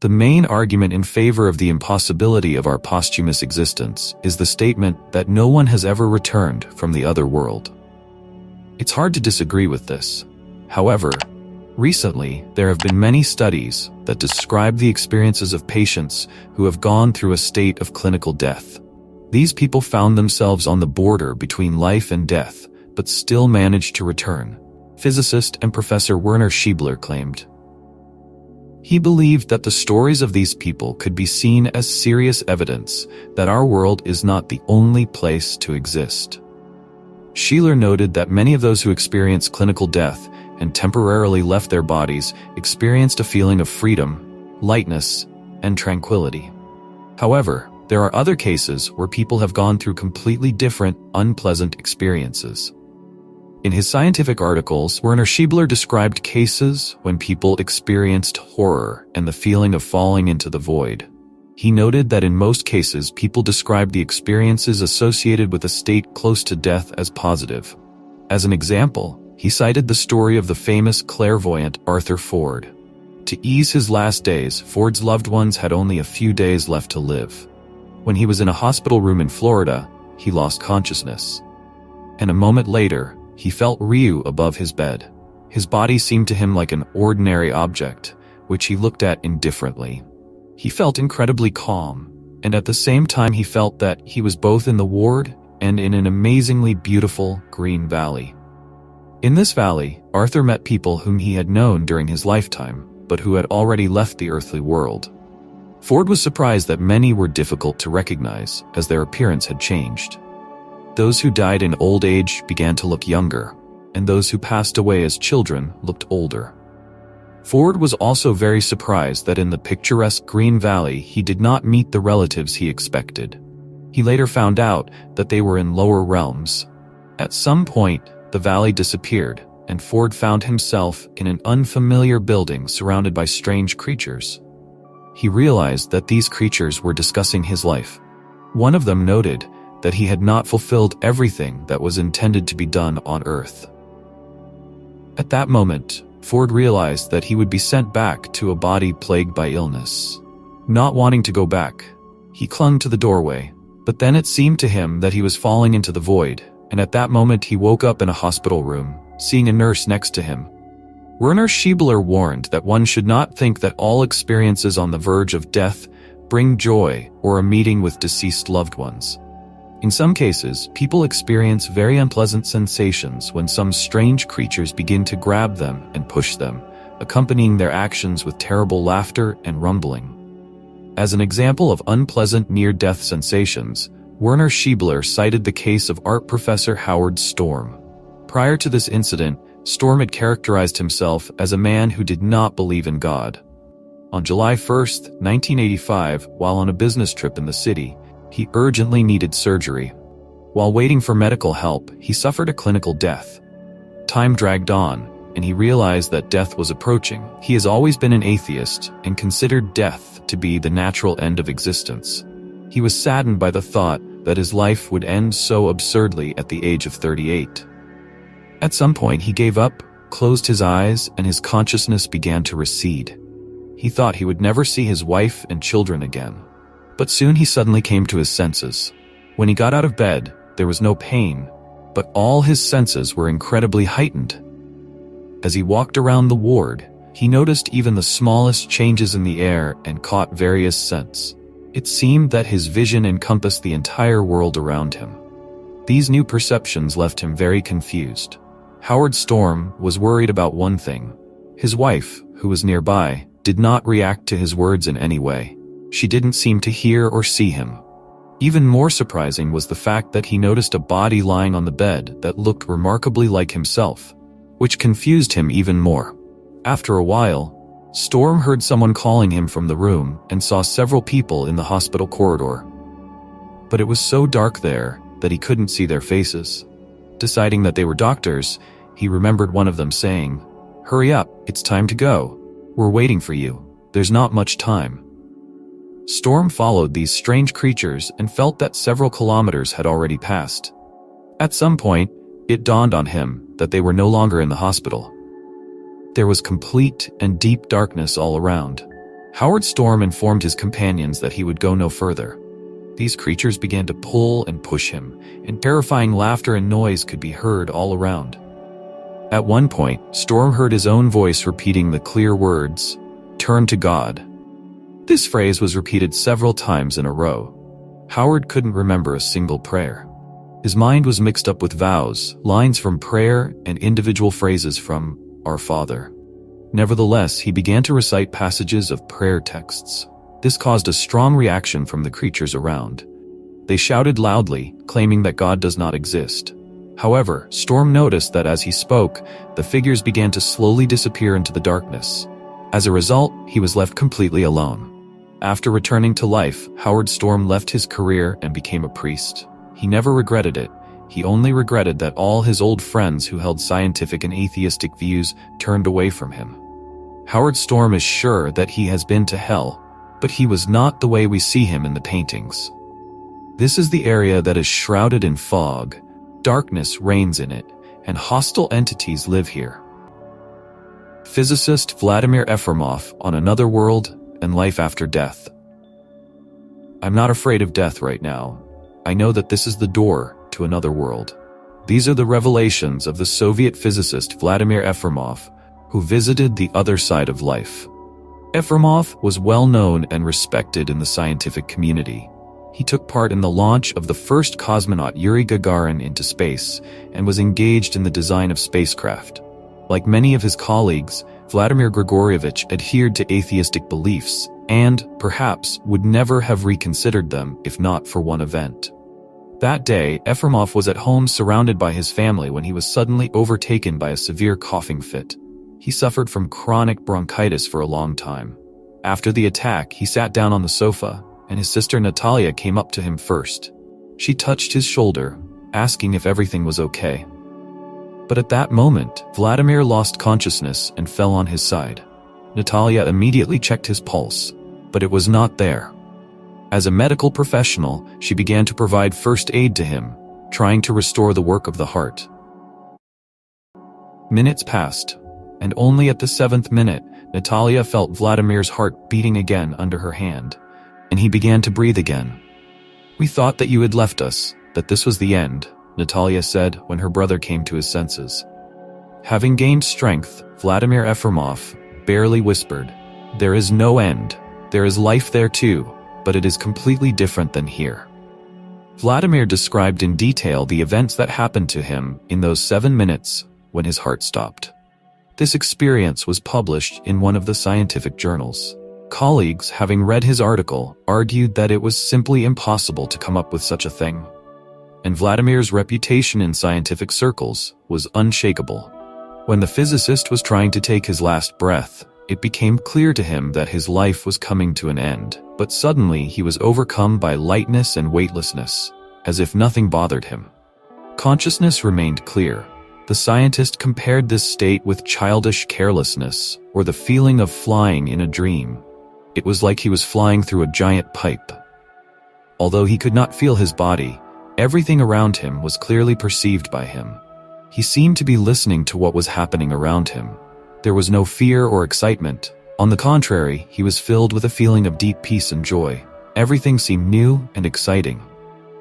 The main argument in favor of the impossibility of our posthumous existence is the statement that no one has ever returned from the other world. It's hard to disagree with this. However, recently there have been many studies that describe the experiences of patients who have gone through a state of clinical death. These people found themselves on the border between life and death, but still managed to return. Physicist and Professor Werner Scheer claimed. He believed that the stories of these people could be seen as serious evidence that our world is not the only place to exist. Scheer noted that many of those who experienced clinical death and temporarily left their bodies experienced a feeling of freedom, lightness, and tranquility. However, there are other cases where people have gone through completely different, unpleasant experiences. In his scientific articles, Werner Scheer described cases when people experienced horror and the feeling of falling into the void. He noted that in most cases, people described the experiences associated with a state close to death as positive. As an example, he cited the story of the famous clairvoyant Arthur Ford. To ease his last days, Ford's loved ones had only a few days left to live. When he was in a hospital room in Florida, he lost consciousness. And a moment later, he felt Ryu above his bed. His body seemed to him like an ordinary object, which he looked at indifferently. He felt incredibly calm, and at the same time he felt that he was both in the ward and in an amazingly beautiful green valley. In this valley, Arthur met people whom he had known during his lifetime, but who had already left the earthly world. Ford was surprised that many were difficult to recognize, as their appearance had changed. Those who died in old age began to look younger, and those who passed away as children looked older. Ford was also very surprised that in the picturesque Green Valley he did not meet the relatives he expected. He later found out that they were in lower realms. At some point, the valley disappeared, and Ford found himself in an unfamiliar building surrounded by strange creatures. He realized that these creatures were discussing his life. One of them noted that he had not fulfilled everything that was intended to be done on Earth. At that moment, Ford realized that he would be sent back to a body plagued by illness. Not wanting to go back, he clung to the doorway, but then it seemed to him that he was falling into the void, and at that moment he woke up in a hospital room, seeing a nurse next to him. Werner Scheer warned that one should not think that all experiences on the verge of death bring joy or a meeting with deceased loved ones. In some cases, people experience very unpleasant sensations when some strange creatures begin to grab them and push them, accompanying their actions with terrible laughter and rumbling. As an example of unpleasant near-death sensations, Werner Scheer cited the case of art professor Howard Storm. Prior to this incident, Storm had characterized himself as a man who did not believe in God. On July 1, 1985, while on a business trip in the city, he urgently needed surgery. While waiting for medical help, he suffered a clinical death. Time dragged on, and he realized that death was approaching. He has always been an atheist and considered death to be the natural end of existence. He was saddened by the thought that his life would end so absurdly at the age of 38. At some point, he gave up, closed his eyes, and his consciousness began to recede. He thought he would never see his wife and children again. But soon he suddenly came to his senses. When he got out of bed, there was no pain, but all his senses were incredibly heightened. As he walked around the ward, he noticed even the smallest changes in the air and caught various scents. It seemed that his vision encompassed the entire world around him. These new perceptions left him very confused. Howard Storm was worried about one thing. His wife, who was nearby, did not react to his words in any way. She didn't seem to hear or see him. Even more surprising was the fact that he noticed a body lying on the bed that looked remarkably like himself, which confused him even more. After a while, Storm heard someone calling him from the room and saw several people in the hospital corridor. But it was so dark there that he couldn't see their faces. Deciding that they were doctors, he remembered one of them saying, "Hurry up, it's time to go. We're waiting for you. There's not much time." Storm followed these strange creatures and felt that several kilometers had already passed. At some point, it dawned on him that they were no longer in the hospital. There was complete and deep darkness all around. Howard Storm informed his companions that he would go no further. These creatures began to pull and push him, and terrifying laughter and noise could be heard all around. At one point, Storm heard his own voice repeating the clear words, "Turn to God." This phrase was repeated several times in a row. Howard couldn't remember a single prayer. His mind was mixed up with vows, lines from prayer, and individual phrases from Our Father. Nevertheless, he began to recite passages of prayer texts. This caused a strong reaction from the creatures around. They shouted loudly, claiming that God does not exist. However, Storm noticed that as he spoke, the figures began to slowly disappear into the darkness. As a result, he was left completely alone. After returning to life, Howard Storm left his career and became a priest. He never regretted it. He only regretted that all his old friends who held scientific and atheistic views turned away from him. Howard Storm is sure that he has been to hell, but he was not the way we see him in the paintings. This is the area that is shrouded in fog. Darkness reigns in it, and hostile entities live here. Physicist Vladimir Efimov on Another World and Life After Death. I'm not afraid of death right now. I know that this is the door to another world. These are the revelations of the Soviet physicist Vladimir Efimov, who visited the other side of life. Efimov was well known and respected in the scientific community. He took part in the launch of the first cosmonaut Yuri Gagarin into space and was engaged in the design of spacecraft. Like many of his colleagues, Vladimir Grigorievich adhered to atheistic beliefs and, perhaps, would never have reconsidered them if not for one event. That day, Efimov was at home surrounded by his family when he was suddenly overtaken by a severe coughing fit. He suffered from chronic bronchitis for a long time. After the attack, he sat down on the sofa, and his sister Natalia came up to him first. She touched his shoulder, asking if everything was okay. But at that moment, Vladimir lost consciousness and fell on his side. Natalia immediately checked his pulse, but it was not there. As a medical professional, she began to provide first aid to him, trying to restore the work of the heart. Minutes passed, and only at the 7th minute, Natalia felt Vladimir's heart beating again under her hand, and he began to breathe again. "We thought that you had left us, that this was the end," Natalia said when her brother came to his senses. Having gained strength, Vladimir Efimov barely whispered, "There is no end. There is life there too, but it is completely different than here." Vladimir described in detail the events that happened to him in those 7 minutes when his heart stopped. This experience was published in one of the scientific journals. Colleagues, having read his article, argued that it was simply impossible to come up with such a thing. And Vladimir's reputation in scientific circles was unshakable. When the physicist was trying to take his last breath, it became clear to him that his life was coming to an end, but suddenly he was overcome by lightness and weightlessness, as if nothing bothered him. Consciousness remained clear. The scientist compared this state with childish carelessness, or the feeling of flying in a dream. It was like he was flying through a giant pipe. Although he could not feel his body, everything around him was clearly perceived by him. He seemed to be listening to what was happening around him. There was no fear or excitement. On the contrary, he was filled with a feeling of deep peace and joy. Everything seemed new and exciting.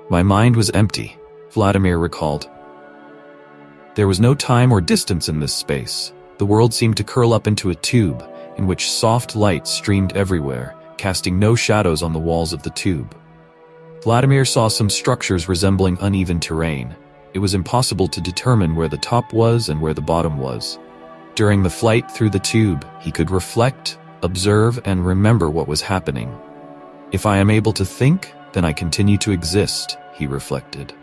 "My mind was empty," Vladimir recalled. There was no time or distance in this space. The world seemed to curl up into a tube, in which soft light streamed everywhere, casting no shadows on the walls of the tube. Vladimir saw some structures resembling uneven terrain. It was impossible to determine where the top was and where the bottom was. During the flight through the tube, he could reflect, observe, and remember what was happening. "If I am able to think, then I continue to exist," he reflected.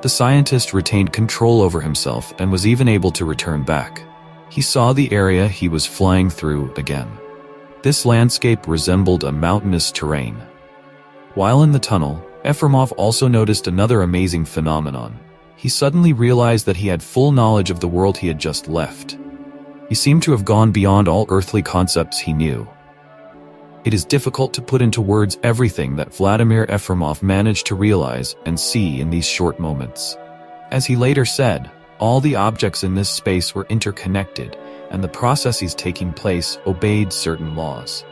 The scientist retained control over himself and was even able to return back. He saw the area he was flying through again. This landscape resembled a mountainous terrain. While in the tunnel, Efimov also noticed another amazing phenomenon. He suddenly realized that he had full knowledge of the world he had just left. He seemed to have gone beyond all earthly concepts he knew. It is difficult to put into words everything that Vladimir Efimov managed to realize and see in these short moments. As he later said, all the objects in this space were interconnected, and the processes taking place obeyed certain laws.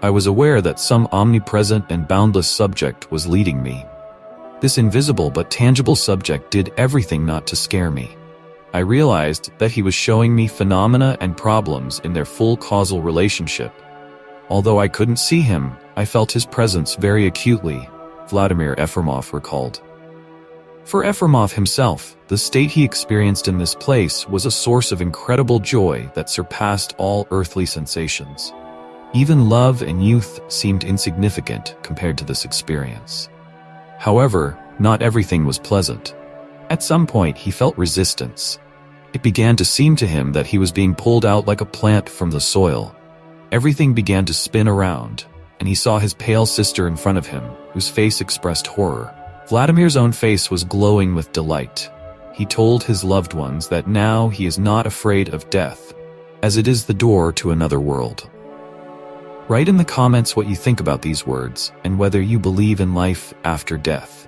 I was aware that some omnipresent and boundless subject was leading me. This invisible but tangible subject did everything not to scare me. I realized that he was showing me phenomena and problems in their full causal relationship. Although I couldn't see him, I felt his presence very acutely, Vladimir Efimov recalled. For Efimov himself, the state he experienced in this place was a source of incredible joy that surpassed all earthly sensations. Even love and youth seemed insignificant compared to this experience. However, not everything was pleasant. At some point, he felt resistance. It began to seem to him that he was being pulled out like a plant from the soil. Everything began to spin around, and he saw his pale sister in front of him, whose face expressed horror. Vladimir's own face was glowing with delight. He told his loved ones that now he is not afraid of death, as it is the door to another world. Write in the comments what you think about these words and whether you believe in life after death.